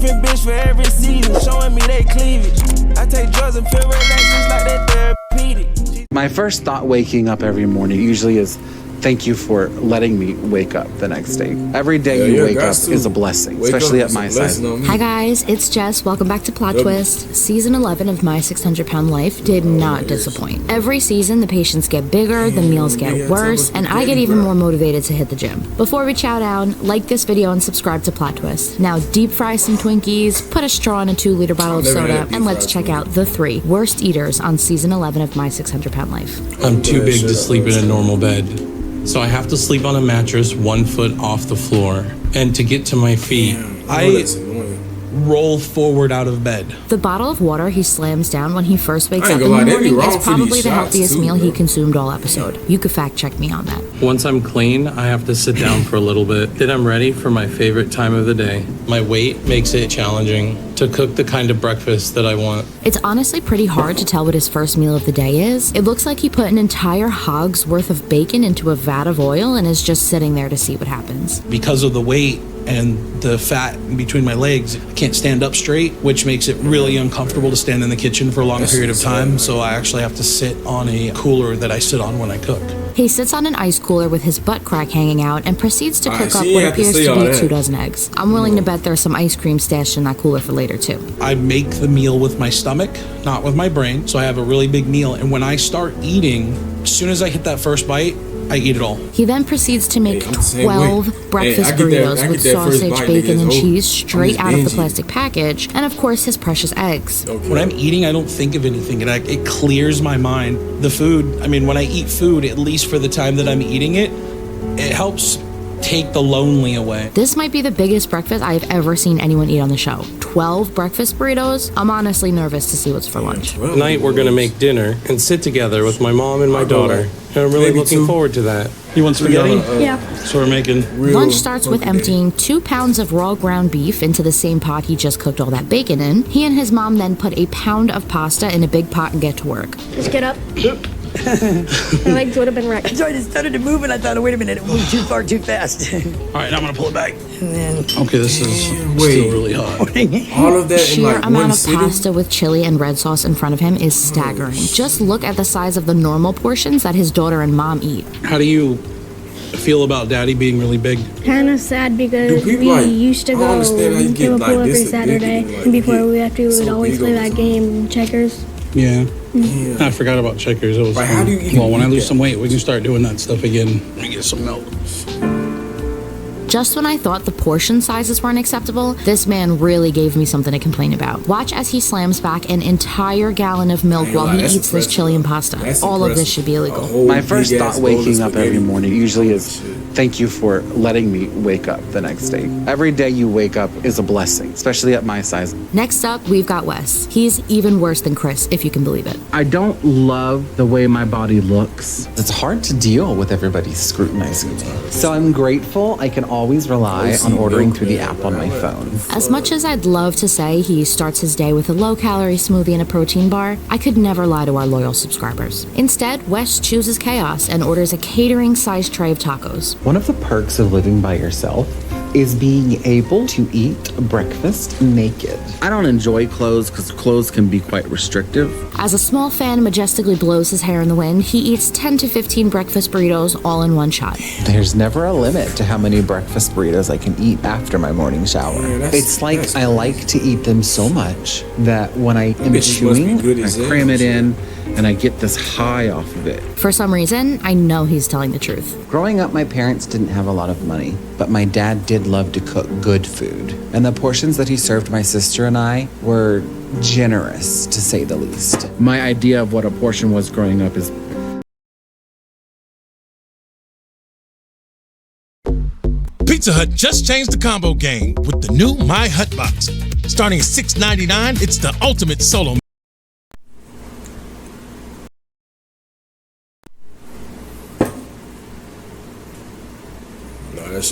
different bitch for every season, showing me they cleavage. I take drugs and feel relaxed just like that therapeutic. My first thought waking up every morning usually is, thank you for letting me wake up the next day. Every day you wake up is a blessing, especially at my size. Hi guys, it's Jess. Welcome back to Plot Twist. Season 11 of My 600 Pound Life did not disappoint. Every season, the patients get bigger, the meals get worse, and I get even more motivated to hit the gym. Before we chow down, like this video and subscribe to Plot Twist. Now deep fry some Twinkies, put a straw in a 2-liter bottle of soda, and let's check out the 3 worst eaters on Season 11 of My 600 Pound Life. I'm too big to sleep in a normal bed. So I have to sleep on a mattress 1 foot off the floor. And to get to my feet, I roll forward out of bed. The bottle of water he slams down when he first wakes up in the morning is probably the healthiest meal he consumed all episode. You could fact check me on that. Once I'm clean, I have to sit down for a little bit. Then I'm ready for my favorite time of the day. My weight makes it challenging to cook the kind of breakfast that I want. It's honestly pretty hard to tell what his first meal of the day is. It looks like he put an entire hog's worth of bacon into a vat of oil and is just sitting there to see what happens. Because of the weight and the fat in between my legs, I can't stand up straight, which makes it really uncomfortable to stand in the kitchen for a long period of time. So I actually have to sit on a cooler that I sit on when I cook. He sits on an ice cooler with his butt crack hanging out and proceeds to cook up what appears to be 2 dozen eggs. I'm willing to bet there's some ice cream stashed in that cooler for later too. I make the meal with my stomach, not with my brain. So I have a really big meal. And when I start eating, as soon as I hit that first bite, I eat it all. He then proceeds to make 12 breakfast burritos with sausage, bacon, and cheese straight out of the plastic package, and of course his precious eggs. When I'm eating, I don't think of anything. It clears my mind. The food, I mean, when I eat food, at least for the time that I'm eating it, it helps take the lonely away. This might be the biggest breakfast I've ever seen anyone eat on the show. 12 breakfast burritos? I'm honestly nervous to see what's for lunch. Tonight we're gonna make dinner and sit together with my mom and my daughter. And I'm really looking forward to that. You want spaghetti? Yeah. So we're making... Lunch starts with emptying 2 pounds of raw ground beef into the same pot he just cooked all that bacon in. He and his mom then put a pound of pasta in a big pot and get to work. Just get up. My legs would have been wrecked. So I just started to move and I thought, oh, wait a minute, it moved too far too fast. All right, now I'm gonna pull it back. And then, Okay, this is still really hot. All of that in Sheer like amount one of sitting? pasta with chili and red sauce in front of him is staggering. Just look at the size of the normal portions that his daughter and mom eat. How do you feel about Daddy being really big? Kind of sad because people, we like, used to I don't go understand how you to get, a like, pool every this big Saturday. and, like, And before get we left, we would so always big play all that the game, checkers. Yeah. I forgot about checkers. It was Like, fun. how do you even Well, when I eat lose that? some weight, we can start doing that stuff again. Let me get some milk. Just when I thought the portion sizes weren't acceptable, this man really gave me something to complain about. Watch as he slams back an entire gallon of milk while he that's eats this impressive. chili and pasta. That's All of this impressive. should be illegal. A whole My first big-ass thought bowl of waking up every spaghetti. morning usually is, thank you for letting me wake up the next day. Every day you wake up is a blessing, especially at my size. Next up, we've got Wes. He's even worse than Chris, if you can believe it. I don't love the way my body looks. It's hard to deal with everybody scrutinizing me. So I'm grateful I can always rely on ordering through the app on my phone. As much as I'd love to say he starts his day with a low-calorie smoothie and a protein bar, I could never lie to our loyal subscribers. Instead, Wes chooses chaos and orders a catering-sized tray of tacos. One of the perks of living by yourself is being able to eat breakfast naked. I don't enjoy clothes because clothes can be quite restrictive. As a small fan majestically blows his hair in the wind, he eats 10 to 15 breakfast burritos all in one shot. There's never a limit to how many breakfast burritos I can eat after my morning shower. It's like I like to eat them so much that when I am Bitches must be chewing, good I as hell. cram it in and I get this high off of it. For some reason, I know he's telling the truth. Growing up, my parents didn't have a lot of money, but my dad did love to cook good food. And the portions that he served my sister and I were generous, to say the least. My idea of what a portion was growing up is Pizza Hut just changed the combo game with the new My Hut Box. Starting at $6.99, it's the ultimate solo. Nah, that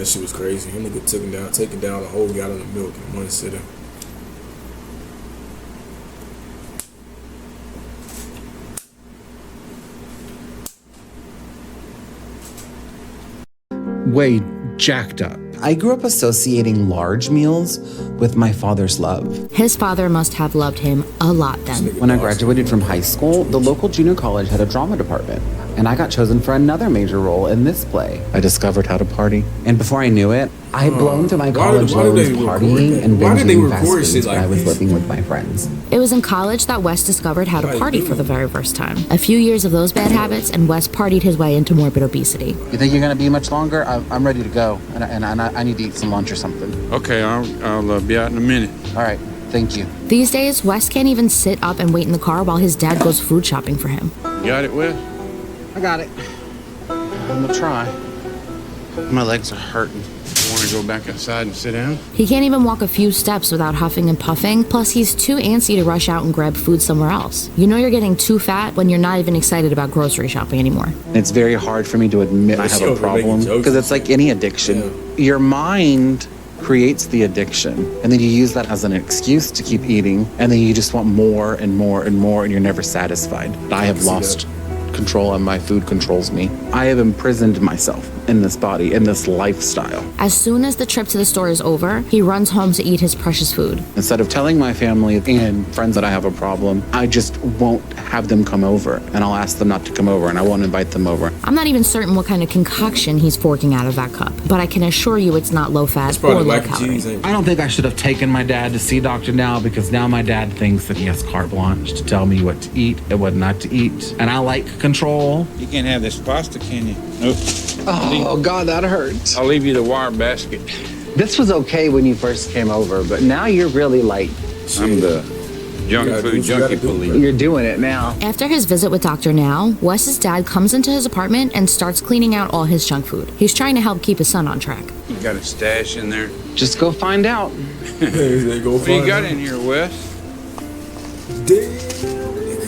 shit was crazy. Him nigga taking down a whole gallon of milk in one sitting. way jacked up. I grew up associating large meals with my father's love. His father must have loved him a lot then. When I graduated from high school, the local junior college had a drama department, and I got chosen for another major role in this play. I discovered how to party. And before I knew it, I had blown through my college loans partying and binging fast foods when I was living with my friends. It was in college that Wes discovered how to party for the very first time. A few years of those bad habits, and Wes partied his way into morbid obesity. You think you're gonna be much longer? I'm ready to go, and I need to eat some lunch or something. Okay, I'll be out in a minute. All right, thank you. These days, Wes can't even sit up and wait in the car while his dad goes food shopping for him. You got it, Wes? I got it. I'm gonna try. My legs are hurting. Want to go back outside and sit down? He can't even walk a few steps without huffing and puffing, plus he's too antsy to rush out and grab food somewhere else. You know you're getting too fat when you're not even excited about grocery shopping anymore. It's very hard for me to admit I have a problem because it's like any addiction. Your mind creates the addiction, and then you use that as an excuse to keep eating, and then you just want more and more and more, and you're never satisfied. I have lost control, and my food controls me. I have imprisoned myself in this body, in this lifestyle. As soon as the trip to the store is over, he runs home to eat his precious food. Instead of telling my family and friends that I have a problem, I just won't have them come over, and I'll ask them not to come over, and I won't invite them over. I'm not even certain what kind of concoction he's forking out of that cup, but I can assure you it's not low fat or low calorie. I don't think I should have taken my dad to see Dr. Now, because now my dad thinks that he has carte blanche to tell me what to eat and what not to eat, and I like control. You can't have this pasta, can you? Nope. Oh, God, that hurts. I'll leave you the wire basket. This was okay when you first came over, but now you're really like... I'm the junk food junkie police. You're doing it now. After his visit with Dr. Now, Wes's dad comes into his apartment and starts cleaning out all his junk food. He's trying to help keep his son on track. You got a stash in there? Just go find out. What do you got in here, Wes?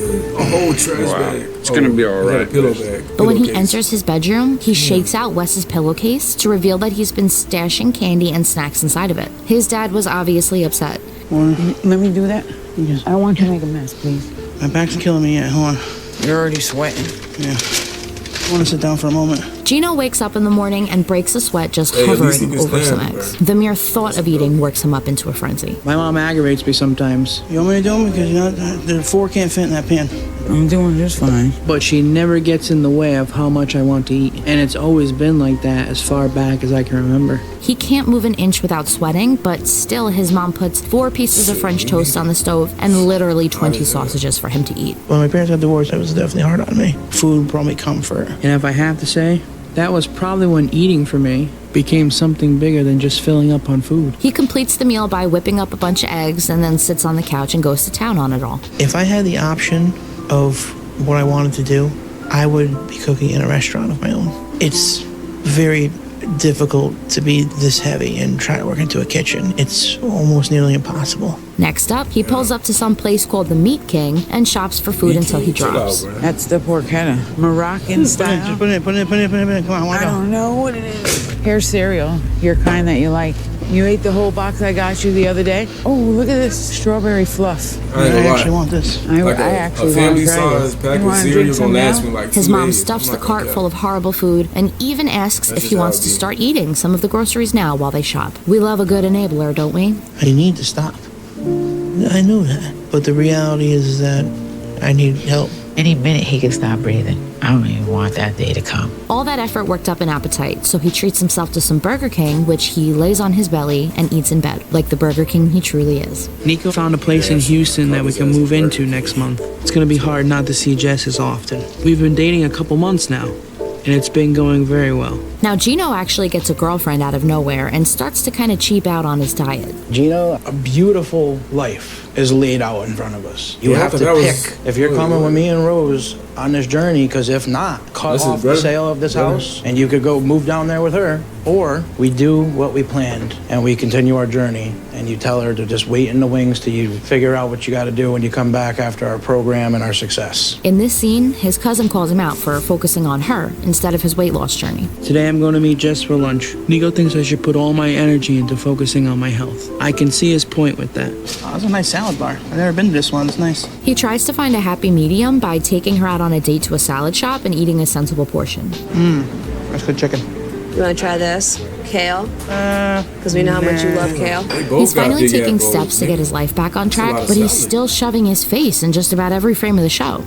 A whole trash bag. It's gonna be all right. Pillow bag. But when he enters his bedroom, he shakes out Wes's pillowcase to reveal that he's been stashing candy and snacks inside of it. His dad was obviously upset. Let me do that. I don't want you to make a mess, please. My back's killing me yet. Hold on. You're already sweating. Yeah. I want to sit down for a moment. Gino wakes up in the morning and breaks a sweat just hovering over some eggs. The mere thought of eating works him up into a frenzy. My mom aggravates me sometimes. You want me to do them? Because the fork can't fit in that pan. I'm doing just fine. But she never gets in the way of how much I want to eat. And it's always been like that as far back as I can remember. He can't move an inch without sweating, but still his mom puts 4 pieces of French toast on the stove and literally 20 sausages for him to eat. When my parents got divorced, it was definitely hard on me. Food brought me comfort. And if I have to say, that was probably when eating for me became something bigger than just filling up on food. He completes the meal by whipping up a bunch of eggs and then sits on the couch and goes to town on it all. If I had the option of what I wanted to do, I would be cooking in a restaurant of my own. It's very difficult to be this heavy and try to work into a kitchen. It's almost nearly impossible. Next up, he pulls up to some place called the Meat King and shops for food until he drops. That's the porchetta. Moroccan style. Just put it in. Come on, I don't know what it is. Here's cereal. Your kind that you like. You ate the whole box I got you the other day? Oh, look at this strawberry fluff. I actually want this. I actually want to try it. Pack of cereal gonna last me like 2 His mom days. stuffs the cart full of horrible food and even asks if he wants to start eating some of the groceries now while they shop. We love a good enabler, don't we? I need to stop. I know that. But the reality is that I need help. Any minute he can stop breathing. I don't even want that day to come. All that effort worked up an appetite, so he treats himself to some Burger King, which he lays on his belly and eats in bed, like the Burger King he truly is. Nico found a place in Houston that we can move into next month. It's gonna be hard not to see Jess as often. We've been dating a couple months now, and it's been going very well. Now, Gino actually gets a girlfriend out of nowhere and starts to kind of cheap out on his diet. Gino, a beautiful life is laid out in front of us. You have to pick if you're coming with me and Rose on this journey, because if not, cut off the sale of this house and you could go move down there with her, or we do what we planned and we continue our journey and you tell her to just wait in the wings till you figure out what you got to do when you come back after our program and our success. In this scene, his cousin calls him out for focusing on her instead of his weight loss journey. Today I'm going to meet Jess for lunch. Nico thinks I should put all my energy into focusing on my health. I can see his point with that. Oh, that's a nice salad bar. I've never been to this one. It's nice. He tries to find a happy medium by taking her out on a date to a salad shop and eating a sensible portion. That's good chicken. You want to try this? Kale? Because we know how much you love kale. He's finally taking steps to get his life back on track, but he's still shoving his face in just about every frame of the show.